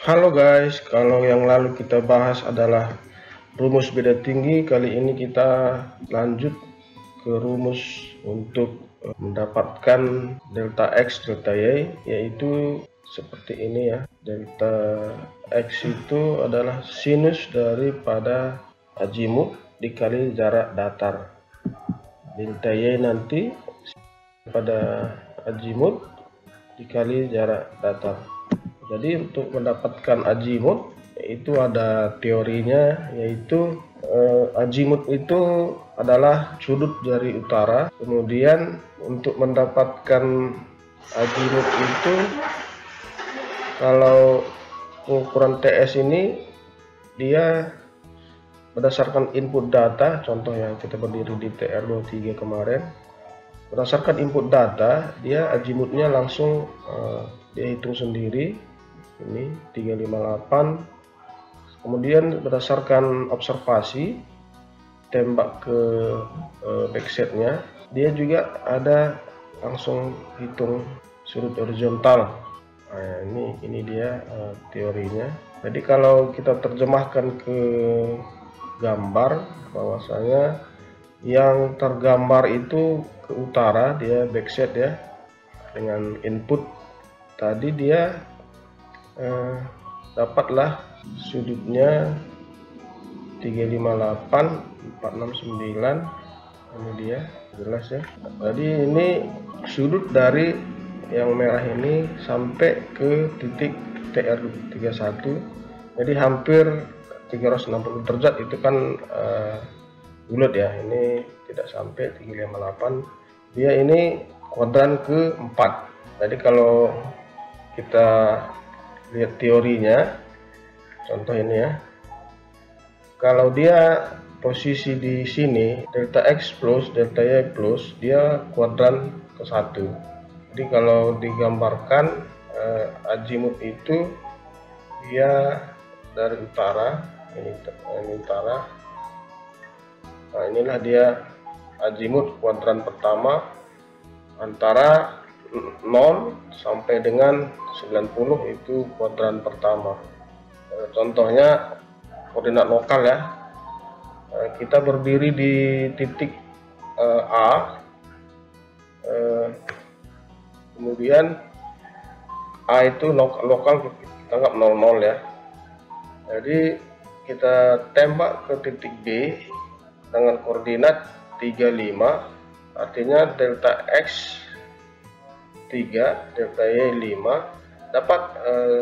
Halo guys, kalau yang lalu kita bahas adalah rumus beda tinggi, kali ini kita lanjut ke rumus untuk mendapatkan delta X, delta Y, yaitu seperti ini ya. Delta X itu adalah sinus daripada azimut dikali jarak datar. Delta Y nanti pada azimut dikali jarak datar. Jadi untuk mendapatkan azimut itu ada teorinya, yaitu azimut itu adalah sudut dari utara. Kemudian untuk mendapatkan azimut itu, kalau ukuran TS ini dia berdasarkan input data, contoh yang kita berdiri di TR23 kemarin, berdasarkan input data dia azimutnya langsung dia hitung sendiri. Ini 358. Kemudian berdasarkan observasi tembak ke backsetnya, dia juga ada langsung hitung sudut horizontal. Nah, ini dia teorinya. Jadi kalau kita terjemahkan ke gambar, bahwasanya yang tergambar itu ke utara, dia backset ya, dengan input tadi dia dapatlah sudutnya 358, 469. Ini dia, jelas ya. Jadi ini sudut dari yang merah ini sampai ke titik TR31, jadi hampir 360 derajat. Itu kan bulat ya, ini tidak sampai 358. Dia ini kuadran keempat. Jadi kalau kita lihat teorinya, contoh ini ya, kalau dia posisi di sini delta X plus delta Y plus, dia kuadran ke-1. Jadi kalau digambarkan azimut itu dia dari utara, ini utara. Nah, inilah dia azimut kuadran pertama antara 0 sampai dengan 90, itu kuadran pertama. Contohnya koordinat lokal ya, kita berdiri di titik A, kemudian A itu lokal kita anggap 00 ya. Jadi kita tembak ke titik B dengan koordinat 35, artinya delta X 3, delta Y 5. Dapat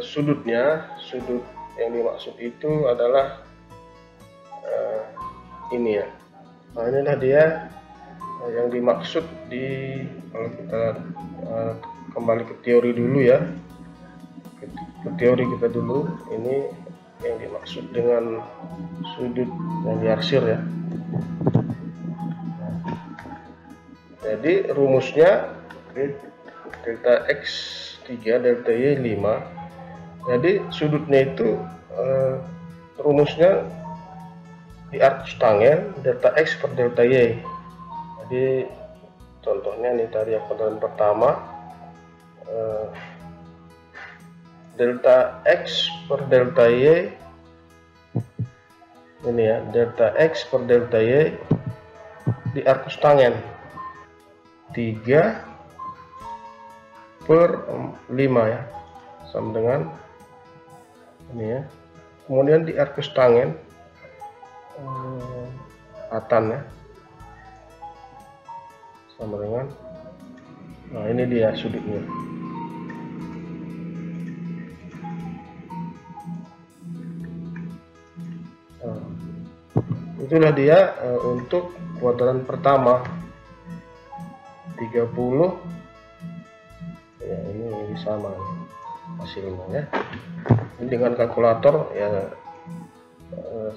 sudutnya, sudut yang dimaksud itu adalah ini ya. Nah, inilah dia yang dimaksud di, kalau kita kembali ke teori dulu ya, ke teori kita dulu, ini yang dimaksud dengan sudut yang diarsir ya. Jadi rumusnya delta X 3, delta Y 5. Jadi sudutnya itu rumusnya di arcus tangen delta X per delta Y. Jadi contohnya nih tadi yang kuadran pertama, delta X per delta Y ini ya, delta X per delta Y di arcus tangen 3 per 5 ya, sama dengan ini ya. Kemudian di arcus tangen atan ya, sama dengan, nah ini dia sudutnya. Nah, itulah dia untuk kuadran pertama 30 ya. Ini sama hasilnya ya. Ini dengan kalkulator ya,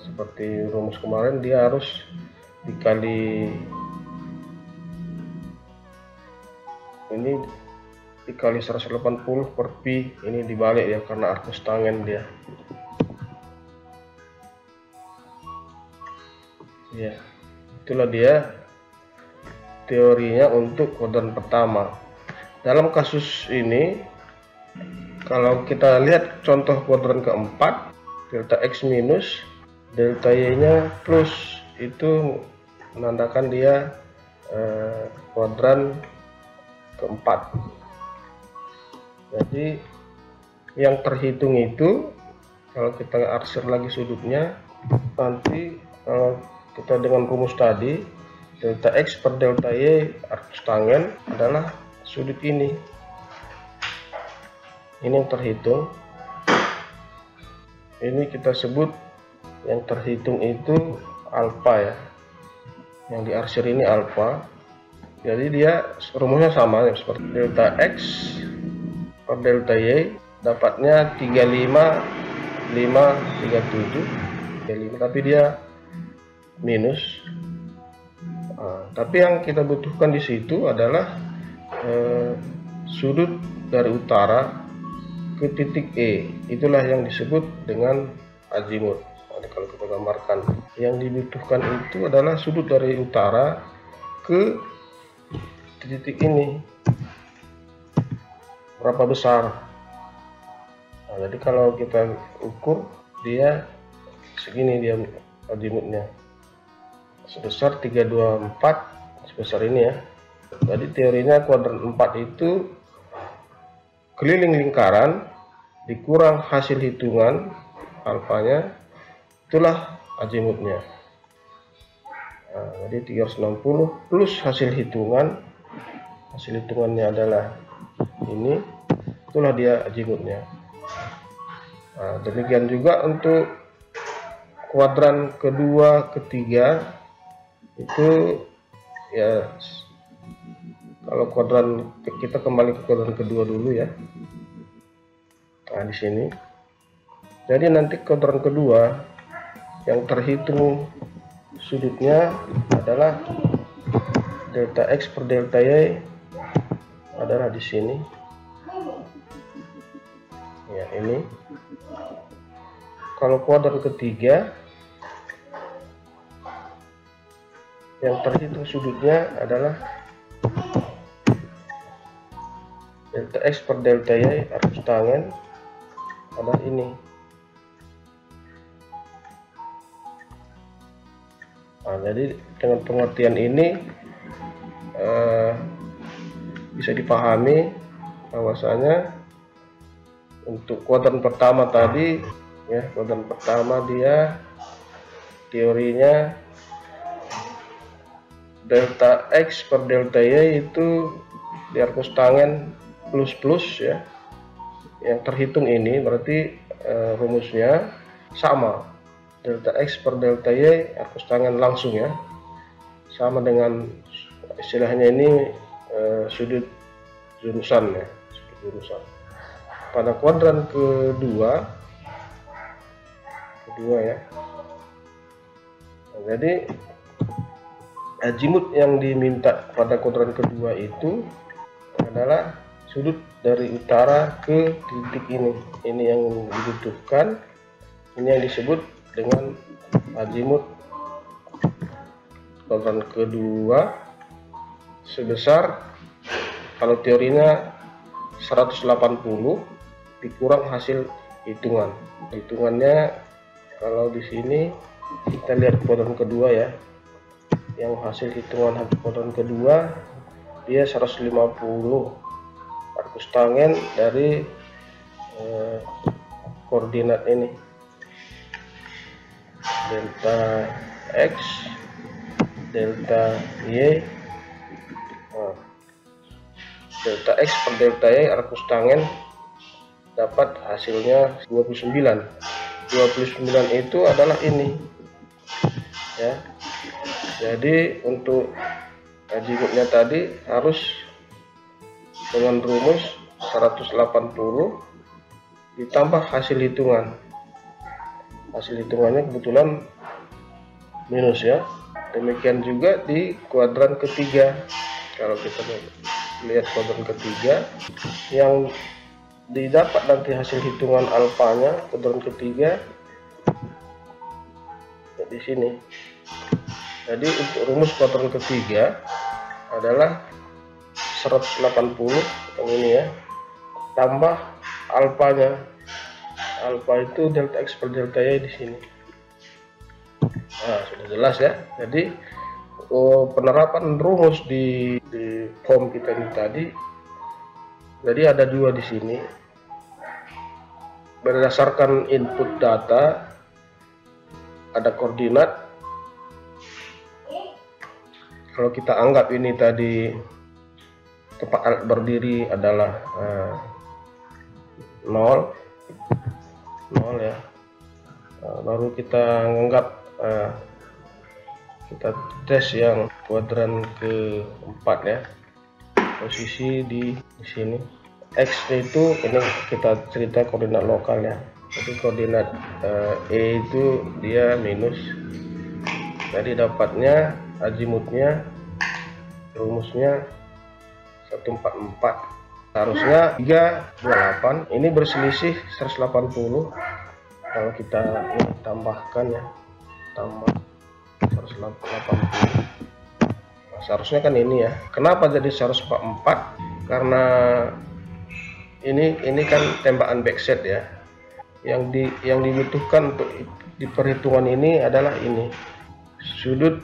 seperti rumus kemarin, dia harus dikali, ini dikali 180 per pi, ini dibalik ya karena arcus tangen dia ya. Itulah dia teorinya untuk kuadran pertama. Dalam kasus ini, Kalau kita lihat contoh kuadran keempat, delta X minus, delta Y nya plus, itu menandakan dia kuadran keempat. Jadi yang terhitung itu, kalau kita arsir lagi sudutnya, nanti kalau kita dengan rumus tadi, delta X per delta Y arcus tangen adalah sudut ini. Ini yang terhitung. Ini kita sebut yang terhitung itu alfa ya. Yang diarsir ini alfa. Jadi dia rumusnya sama ya, seperti delta X per delta Y dapatnya 35,537, tapi dia minus. Tapi yang kita butuhkan di situ adalah sudut dari utara ke titik E, itulah yang disebut dengan azimut. Nah, kalau kita gambarkan, yang dibutuhkan itu adalah sudut dari utara ke titik ini, berapa besar. Nah, jadi kalau kita ukur, dia segini, dia azimutnya sebesar 324, sebesar ini ya. Jadi teorinya kuadran 4 itu keliling lingkaran dikurang hasil hitungan alfanya, itulah azimutnya. Nah, jadi 360 plus hasil hitungannya adalah ini, itulah dia azimutnya. Nah, demikian juga untuk kuadran kedua, ketiga, itu ya. Kalau kuadran, kita kembali ke kuadran kedua dulu ya. Nah, di sini. Jadi nanti kuadran kedua yang terhitung sudutnya adalah delta X per delta Y adalah di sini. Ya, ini. Kalau kuadran ketiga yang terhitung sudutnya adalah delta X per delta Y arcus tangen adalah ini. Nah, jadi dengan pengertian ini bisa dipahami bahwasanya untuk kuadran pertama tadi ya, kuadran pertama dia teorinya delta X per delta Y itu di arcus tangen plus ya. Yang terhitung ini berarti rumusnya sama, delta X per delta Y arcus tangen langsung ya, sama dengan istilahnya ini sudut jurusan ya, sudut jurusan. Pada kuadran kedua ya. Nah, jadi azimut yang diminta pada kuadran kedua itu adalah sudut dari utara ke titik ini. Ini yang dibutuhkan. Ini yang disebut dengan azimut kuadran kedua sebesar, kalau teorinya 180 dikurang hasil hitungan. Hitungannya kalau di sini kita lihat kuadran kedua ya. Yang hasil hitungan kuadran kedua dia 150 arcus tangen dari koordinat ini, delta X, delta Y. Delta X per delta Y arcus tangen dapat hasilnya 29. 29 itu adalah ini ya. Jadi untuk azimutnya tadi harus dengan rumus 180 ditambah hasil hitungan. Hasil hitungannya kebetulan minus ya. Demikian juga di kuadran ketiga. Kalau kita lihat kuadran ketiga, yang didapat nanti hasil hitungan alfanya kuadran ketiga ya, di sini. Jadi untuk rumus kuadran ketiga adalah 180 yang ini ya, tambah alfanya. Alfa itu delta X per delta Y di sini. Nah, sudah jelas ya. Jadi penerapan rumus di form kita ini tadi. Jadi ada dua di sini. Berdasarkan input data ada koordinat. Kalau kita anggap ini tadi tempat alat berdiri adalah 0 ya. Baru kita anggap kita tes yang kuadran keempat ya, posisi di sini. X itu ini kita cerita koordinat lokal ya. Jadi koordinat E itu dia minus. Jadi dapatnya azimutnya rumusnya 144. Harusnya 328. Ini berselisih 180. Kalau kita tambahkan ya, tambah 180. Nah, seharusnya kan ini ya. Kenapa jadi 144? Karena ini kan tembakan backset ya. Yang dibutuhkan untuk di perhitungan ini adalah ini. Sudut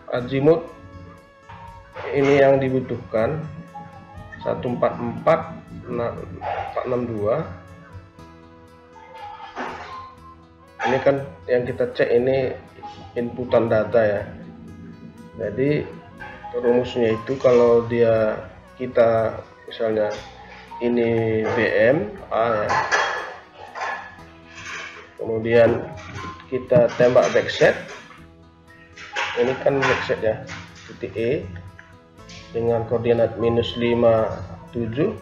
azimut ini yang dibutuhkan 144,462. Ini kan yang kita cek ini inputan data ya. Jadi rumusnya itu kalau kita misalnya ini BM A ya, kemudian kita tembak backset, ini kan backset ya, titik E dengan koordinat minus 57.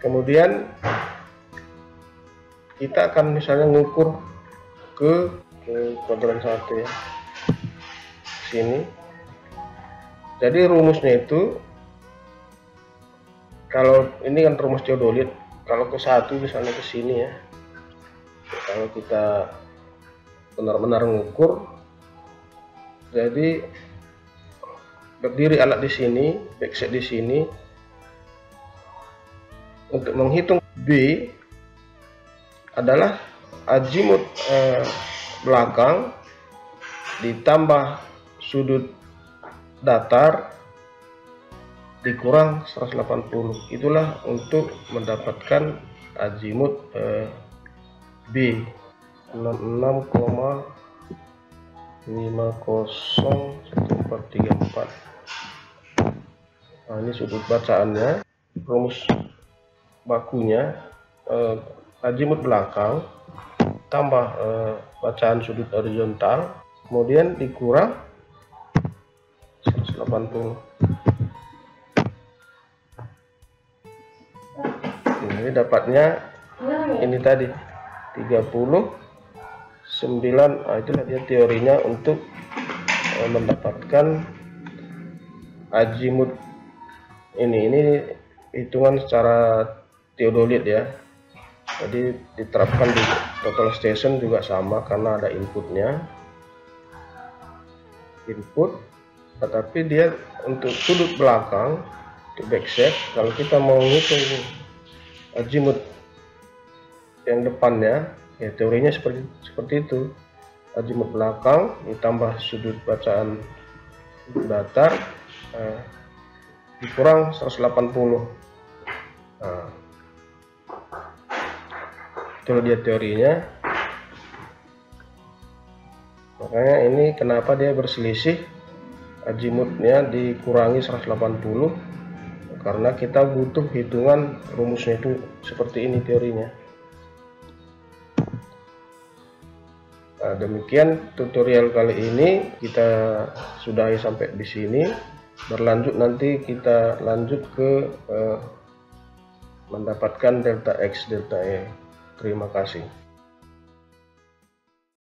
Kemudian kita akan misalnya ngukur ke kuadran 1 ya, sini. Jadi rumusnya itu, kalau ini kan rumus teodolit, kalau ke 1 misalnya ke sini ya, kalau kita benar-benar ngukur, jadi berdiri alat di sini, backset di sini. Untuk menghitung B adalah azimut belakang ditambah sudut datar dikurang 180. Itulah untuk mendapatkan azimut B 66,501434. Nah, ini sudut bacaannya. Rumus bakunya azimut belakang tambah bacaan sudut horizontal, kemudian dikurang 180. Ini dapatnya ini tadi 39. Nah, itulah dia teorinya untuk mendapatkan azimut ini hitungan secara teodolit ya. Jadi diterapkan di total station juga sama karena ada inputnya, tetapi dia untuk sudut belakang di backset, kalau kita mau ngitung azimut yang depannya ya, teorinya seperti itu. Azimut belakang ditambah sudut bacaan datar dikurang 180. Nah, itu dia teorinya. Makanya ini kenapa dia berselisih, azimutnya dikurangi 180, karena kita butuh hitungan rumusnya itu seperti ini teorinya. Nah, demikian tutorial kali ini, kita sudahi sampai di sini. Berlanjut nanti kita lanjut ke mendapatkan delta X delta Y. Terima kasih.